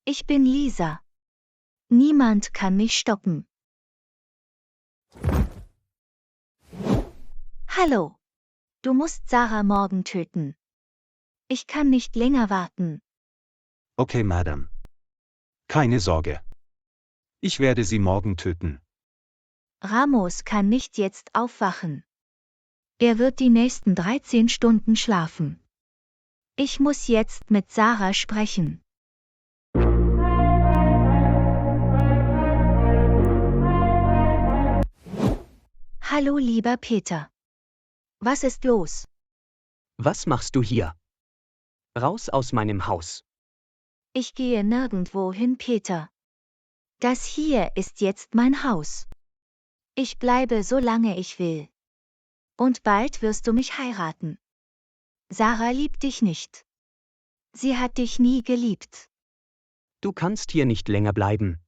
Ich bin Lisa. Niemand kann mich stoppen. Hallo. Du musst Sarah morgen töten. Ich kann nicht länger warten. Okay, Madame. Keine Sorge. Ich werde sie morgen töten. Ramos kann nicht jetzt aufwachen. Er wird die nächsten 13 Stunden schlafen. Ich muss jetzt mit Sarah sprechen. Hallo lieber Peter. Was ist los? Was machst du hier? Raus aus meinem Haus. Ich gehe nirgendwo hin, Peter. Das hier ist jetzt mein Haus. Ich bleibe so lange ich will. Und bald wirst du mich heiraten. Sarah liebt dich nicht. Sie hat dich nie geliebt. Du kannst hier nicht länger bleiben.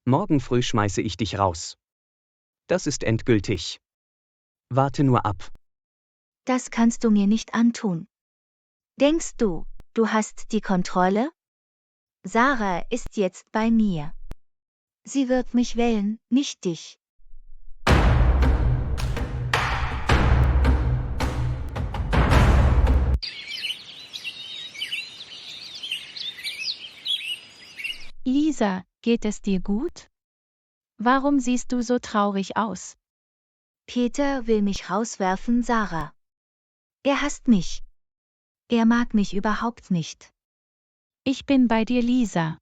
Morgen früh schmeiße ich dich raus. Das ist endgültig. Warte nur ab. Das kannst du mir nicht antun. Denkst du, du hast die Kontrolle? Sarah ist jetzt bei mir. Sie wird mich wählen, nicht dich. Lisa, geht es dir gut? Warum siehst du so traurig aus? Peter will mich rauswerfen, Sarah. Er hasst mich. Er mag mich überhaupt nicht. Ich bin bei dir, Lisa.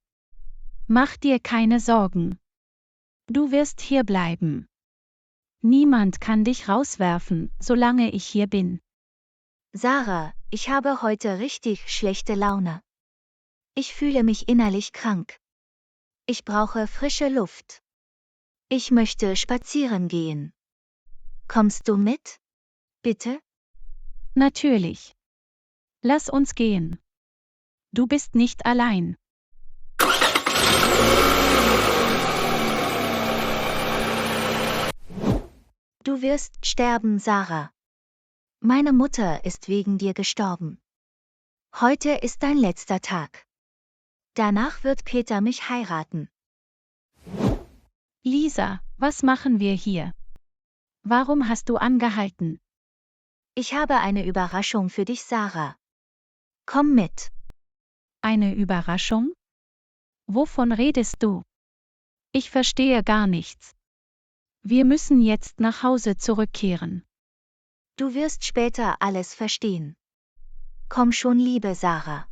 Mach dir keine Sorgen. Du wirst hier bleiben. Niemand kann dich rauswerfen, solange ich hier bin. Sarah, ich habe heute richtig schlechte Laune. Ich fühle mich innerlich krank. Ich brauche frische Luft. Ich möchte spazieren gehen. Kommst du mit? Bitte? Natürlich. Lass uns gehen. Du bist nicht allein. Du wirst sterben, Sarah. Meine Mutter ist wegen dir gestorben. Heute ist dein letzter Tag. Danach wird Peter mich heiraten. Lisa, was machen wir hier? Warum hast du angehalten? Ich habe eine Überraschung für dich, Sarah. Komm mit. Eine Überraschung? Wovon redest du? Ich verstehe gar nichts. Wir müssen jetzt nach Hause zurückkehren. Du wirst später alles verstehen. Komm schon, liebe Sarah.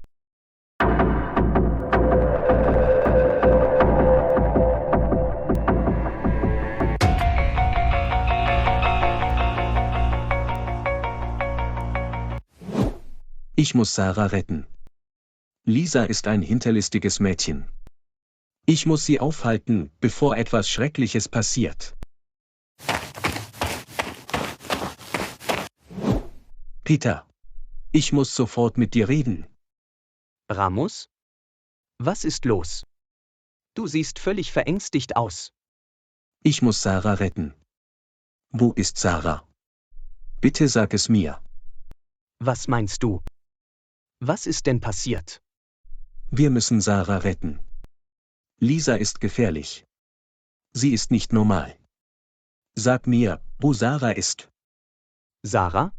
Ich muss Sarah retten. Lisa ist ein hinterlistiges Mädchen. Ich muss sie aufhalten, bevor etwas Schreckliches passiert. Peter. Ich muss sofort mit dir reden. Ramos? Was ist los? Du siehst völlig verängstigt aus. Ich muss Sarah retten. Wo ist Sarah? Bitte sag es mir. Was meinst du? Was ist denn passiert? Wir müssen Sarah retten. Lisa ist gefährlich. Sie ist nicht normal. Sag mir, wo Sarah ist. Sarah?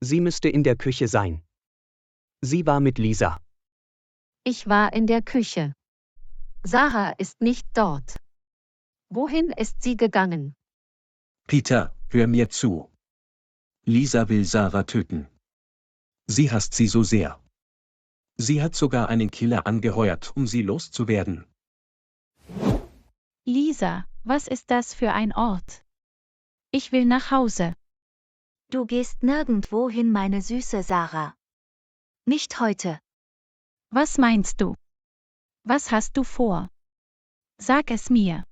Sie müsste in der Küche sein. Sie war mit Lisa. Ich war in der Küche. Sarah ist nicht dort. Wohin ist sie gegangen? Peter, hör mir zu. Lisa will Sarah töten. Sie hasst sie so sehr. Sie hat sogar einen Killer angeheuert, um sie loszuwerden. Lisa, was ist das für ein Ort? Ich will nach Hause. Du gehst nirgendwo hin, meine süße Sarah. Nicht heute. Was meinst du? Was hast du vor? Sag es mir.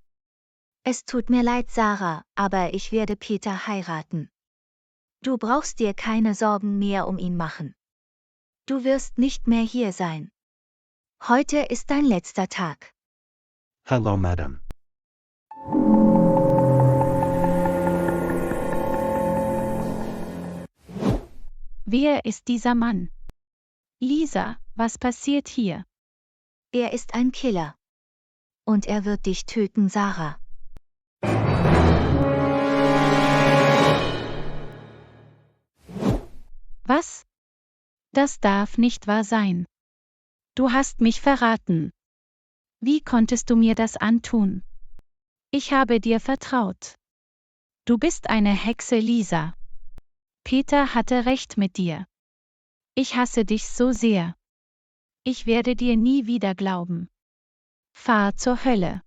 Es tut mir leid, Sarah, aber ich werde Peter heiraten. Du brauchst dir keine Sorgen mehr um ihn machen. Du wirst nicht mehr hier sein. Heute ist dein letzter Tag. Hello, Madame. Wer ist dieser Mann? Lisa, was passiert hier? Er ist ein Killer. Und er wird dich töten, Sarah. Was? Das darf nicht wahr sein. Du hast mich verraten. Wie konntest du mir das antun? Ich habe dir vertraut. Du bist eine Hexe, Lisa. Peter hatte recht mit dir. Ich hasse dich so sehr. Ich werde dir nie wieder glauben. Fahr zur Hölle.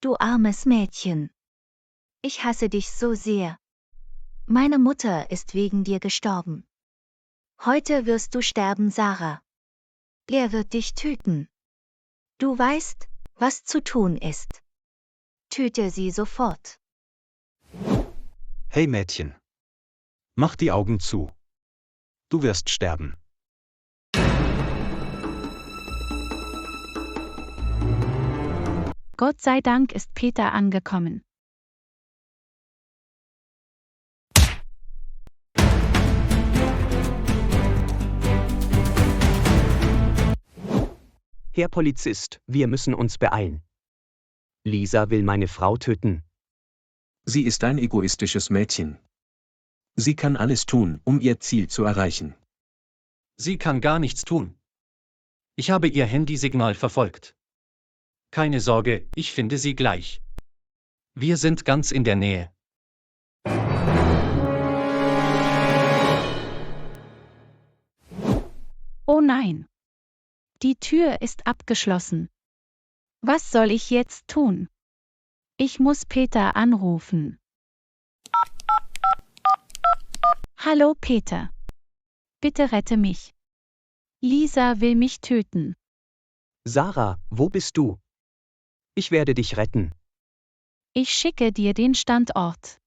Du armes Mädchen. Ich hasse dich so sehr. Meine Mutter ist wegen dir gestorben. Heute wirst du sterben, Sarah. Er wird dich töten. Du weißt, was zu tun ist. Töte sie sofort. Hey Mädchen. Mach die Augen zu. Du wirst sterben. Gott sei Dank ist Peter angekommen. Herr Polizist, wir müssen uns beeilen. Lisa will meine Frau töten. Sie ist ein egoistisches Mädchen. Sie kann alles tun, um ihr Ziel zu erreichen. Sie kann gar nichts tun. Ich habe ihr Handysignal verfolgt. Keine Sorge, ich finde sie gleich. Wir sind ganz in der Nähe. Oh nein. Die Tür ist abgeschlossen. Was soll ich jetzt tun? Ich muss Peter anrufen. Hallo Peter. Bitte rette mich. Lisa will mich töten. Sarah, wo bist du? Ich werde dich retten. Ich schicke dir den Standort.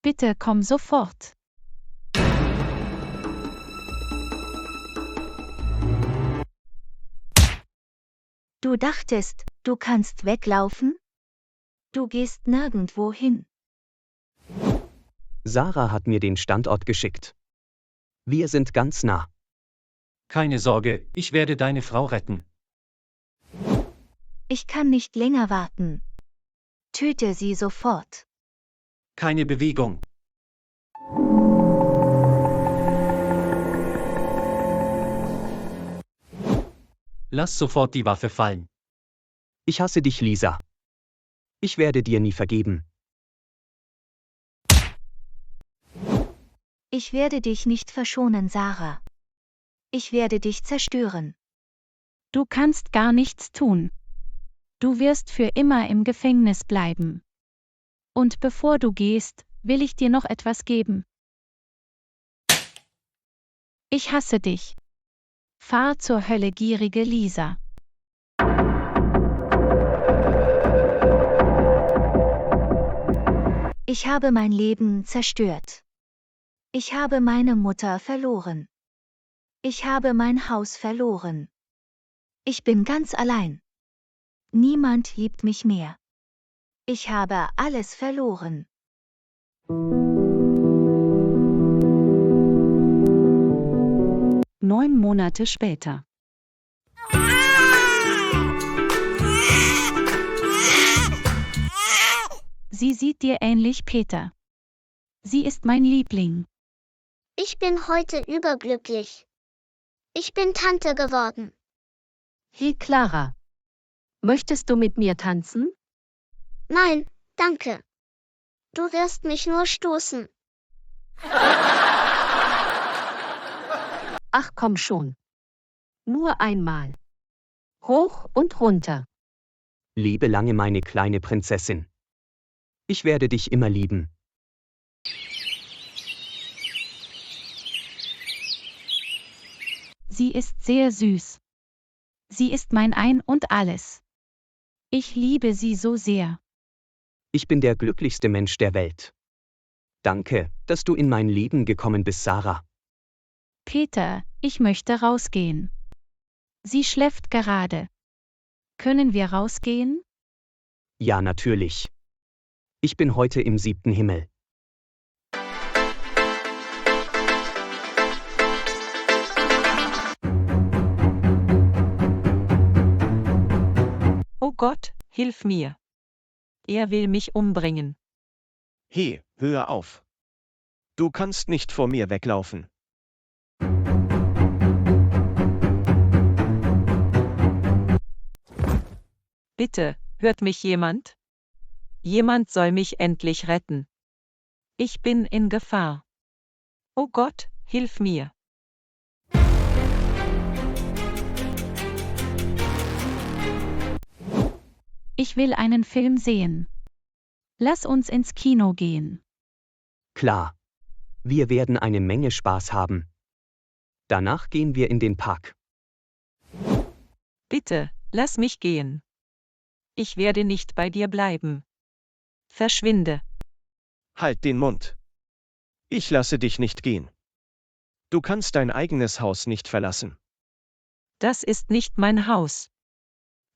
Bitte komm sofort. Du dachtest, du kannst weglaufen? Du gehst nirgendwo hin. Sarah hat mir den Standort geschickt. Wir sind ganz nah. Keine Sorge, ich werde deine Frau retten. Ich kann nicht länger warten. Töte sie sofort. Keine Bewegung. Lass sofort die Waffe fallen. Ich hasse dich, Lisa. Ich werde dir nie vergeben. Ich werde dich nicht verschonen, Sarah. Ich werde dich zerstören. Du kannst gar nichts tun. Du wirst für immer im Gefängnis bleiben. Und bevor du gehst, will ich dir noch etwas geben. Ich hasse dich. Fahr zur Hölle, gierige Lisa. Ich habe mein Leben zerstört. Ich habe meine Mutter verloren. Ich habe mein Haus verloren. Ich bin ganz allein. Niemand liebt mich mehr. Ich habe alles verloren. Neun Monate später. Sie sieht dir ähnlich, Peter. Sie ist mein Liebling. Ich bin heute überglücklich. Ich bin Tante geworden. Hey Clara. Möchtest du mit mir tanzen? Nein, danke. Du wirst mich nur stoßen. Ach komm schon. Nur einmal. Hoch und runter. Lebe lange, meine kleine Prinzessin. Ich werde dich immer lieben. Sie ist sehr süß. Sie ist mein Ein und Alles. Ich liebe sie so sehr. Ich bin der glücklichste Mensch der Welt. Danke, dass du in mein Leben gekommen bist, Sarah. Peter, ich möchte rausgehen. Sie schläft gerade. Können wir rausgehen? Ja, natürlich. Ich bin heute im 7. Himmel. Gott, hilf mir. Er will mich umbringen. Hey, hör auf. Du kannst nicht vor mir weglaufen. Bitte, hört mich jemand? Jemand soll mich endlich retten. Ich bin in Gefahr. Oh Gott, hilf mir. Ich will einen Film sehen. Lass uns ins Kino gehen. Klar. Wir werden eine Menge Spaß haben. Danach gehen wir in den Park. Bitte, lass mich gehen. Ich werde nicht bei dir bleiben. Verschwinde. Halt den Mund. Ich lasse dich nicht gehen. Du kannst dein eigenes Haus nicht verlassen. Das ist nicht mein Haus.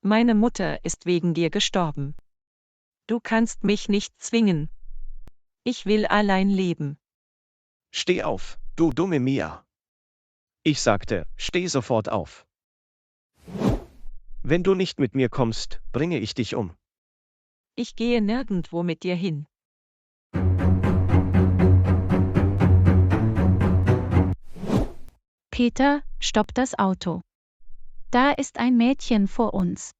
Meine Mutter ist wegen dir gestorben. Du kannst mich nicht zwingen. Ich will allein leben. Steh auf, du dumme Mia. Ich sagte, steh sofort auf. Wenn du nicht mit mir kommst, bringe ich dich um. Ich gehe nirgendwo mit dir hin. Peter, stopp das Auto. Da ist ein Mädchen vor uns.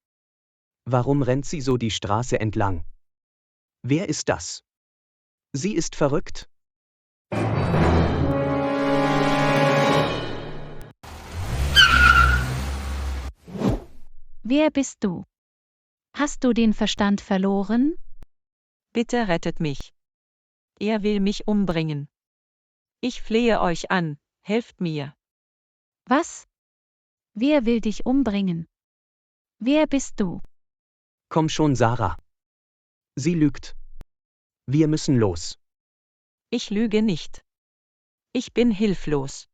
Warum rennt sie so die Straße entlang? Wer ist das? Sie ist verrückt. Wer bist du? Hast du den Verstand verloren? Bitte rettet mich. Er will mich umbringen. Ich flehe euch an, helft mir. Was? Wer will dich umbringen? Wer bist du? Komm schon, Sarah. Sie lügt. Wir müssen los. Ich lüge nicht. Ich bin hilflos.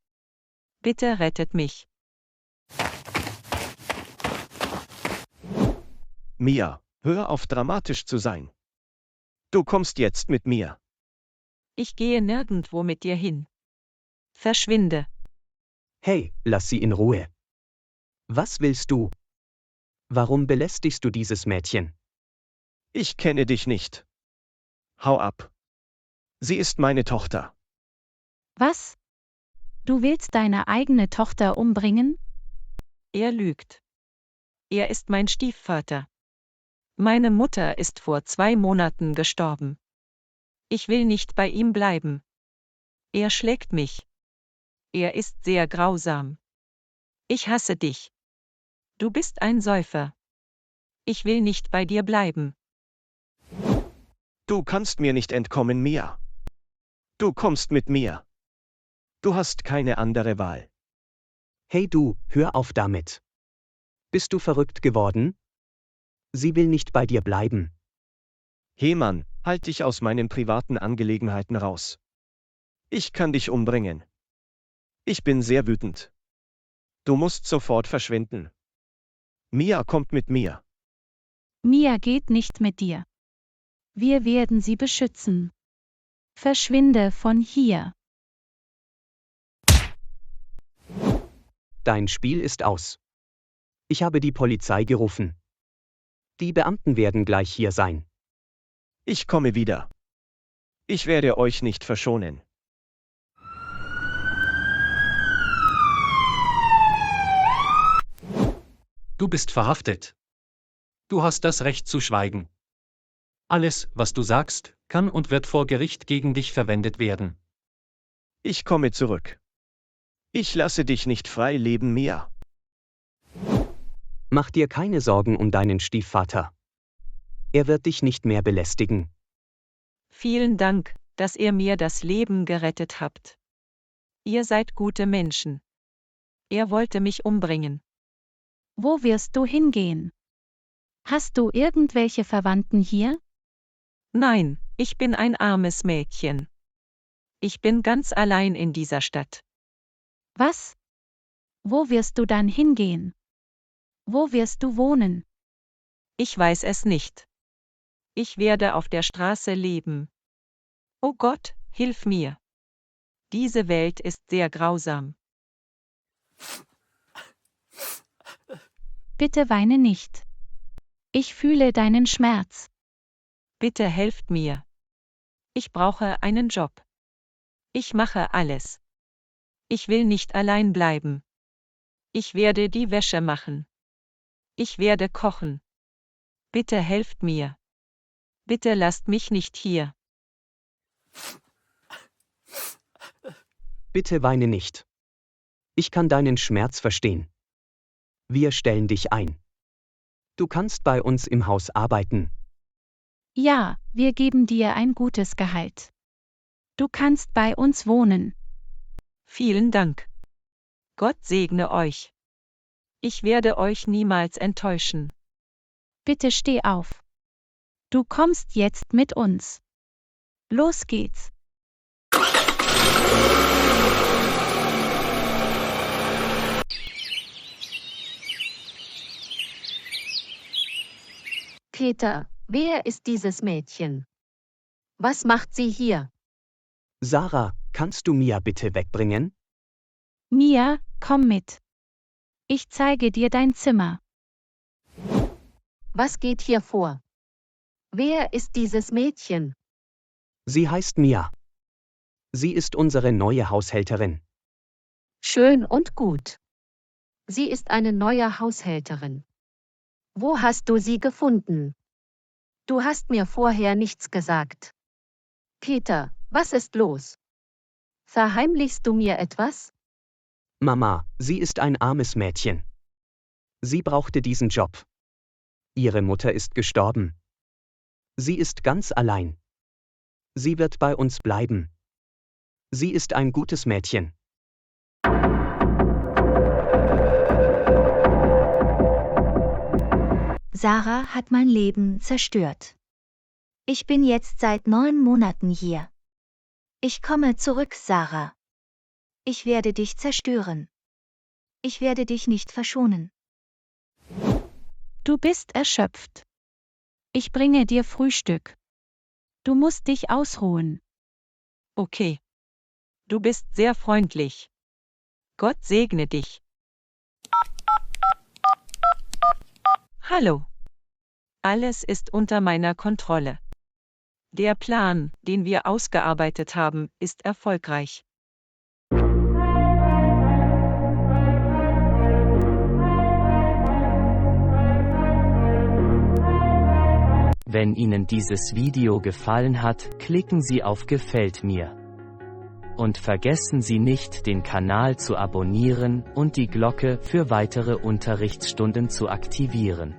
Bitte rettet mich. Mia, hör auf dramatisch zu sein. Du kommst jetzt mit mir. Ich gehe nirgendwo mit dir hin. Verschwinde. Hey, lass sie in Ruhe. Was willst du? Warum belästigst du dieses Mädchen? Ich kenne dich nicht. Hau ab. Sie ist meine Tochter. Was? Du willst deine eigene Tochter umbringen? Er lügt. Er ist mein Stiefvater. Meine Mutter ist vor 2 Monaten gestorben. Ich will nicht bei ihm bleiben. Er schlägt mich. Er ist sehr grausam. Ich hasse dich. Du bist ein Säufer. Ich will nicht bei dir bleiben. Du kannst mir nicht entkommen, Mia. Du kommst mit mir. Du hast keine andere Wahl. Hey du, hör auf damit. Bist du verrückt geworden? Sie will nicht bei dir bleiben. Hey Mann, halt dich aus meinen privaten Angelegenheiten raus. Ich kann dich umbringen. Ich bin sehr wütend. Du musst sofort verschwinden. Mia kommt mit mir. Mia geht nicht mit dir. Wir werden sie beschützen. Verschwinde von hier. Dein Spiel ist aus. Ich habe die Polizei gerufen. Die Beamten werden gleich hier sein. Ich komme wieder. Ich werde euch nicht verschonen. Du bist verhaftet. Du hast das Recht zu schweigen. Alles, was du sagst, kann und wird vor Gericht gegen dich verwendet werden. Ich komme zurück. Ich lasse dich nicht frei leben, Mia. Mach dir keine Sorgen um deinen Stiefvater. Er wird dich nicht mehr belästigen. Vielen Dank, dass ihr mir das Leben gerettet habt. Ihr seid gute Menschen. Er wollte mich umbringen. Wo wirst du hingehen? Hast du irgendwelche Verwandten hier? Nein, ich bin ein armes Mädchen. Ich bin ganz allein in dieser Stadt. Was? Wo wirst du dann hingehen? Wo wirst du wohnen? Ich weiß es nicht. Ich werde auf der Straße leben. Oh Gott, hilf mir. Diese Welt ist sehr grausam. Bitte weine nicht. Ich fühle deinen Schmerz. Bitte helft mir. Ich brauche einen Job. Ich mache alles. Ich will nicht allein bleiben. Ich werde die Wäsche machen. Ich werde kochen. Bitte helft mir. Bitte lasst mich nicht hier. Bitte weine nicht. Ich kann deinen Schmerz verstehen. Wir stellen dich ein. Du kannst bei uns im Haus arbeiten. Ja, wir geben dir ein gutes Gehalt. Du kannst bei uns wohnen. Vielen Dank. Gott segne euch. Ich werde euch niemals enttäuschen. Bitte steh auf. Du kommst jetzt mit uns. Los geht's. Peter, wer ist dieses Mädchen? Was macht sie hier? Sarah, kannst du Mia bitte wegbringen? Mia, komm mit. Ich zeige dir dein Zimmer. Was geht hier vor? Wer ist dieses Mädchen? Sie heißt Mia. Sie ist unsere neue Haushälterin. Schön und gut. Sie ist eine neue Haushälterin. Wo hast du sie gefunden? Du hast mir vorher nichts gesagt. Peter, was ist los? Verheimlichst du mir etwas? Mama, sie ist ein armes Mädchen. Sie brauchte diesen Job. Ihre Mutter ist gestorben. Sie ist ganz allein. Sie wird bei uns bleiben. Sie ist ein gutes Mädchen. Sarah hat mein Leben zerstört. Ich bin jetzt seit 9 Monaten hier. Ich komme zurück, Sarah. Ich werde dich zerstören. Ich werde dich nicht verschonen. Du bist erschöpft. Ich bringe dir Frühstück. Du musst dich ausruhen. Okay. Du bist sehr freundlich. Gott segne dich. Hallo. Alles ist unter meiner Kontrolle. Der Plan, den wir ausgearbeitet haben, ist erfolgreich. Wenn Ihnen dieses Video gefallen hat, klicken Sie auf Gefällt mir. Und vergessen Sie nicht, den Kanal zu abonnieren und die Glocke für weitere Unterrichtsstunden zu aktivieren.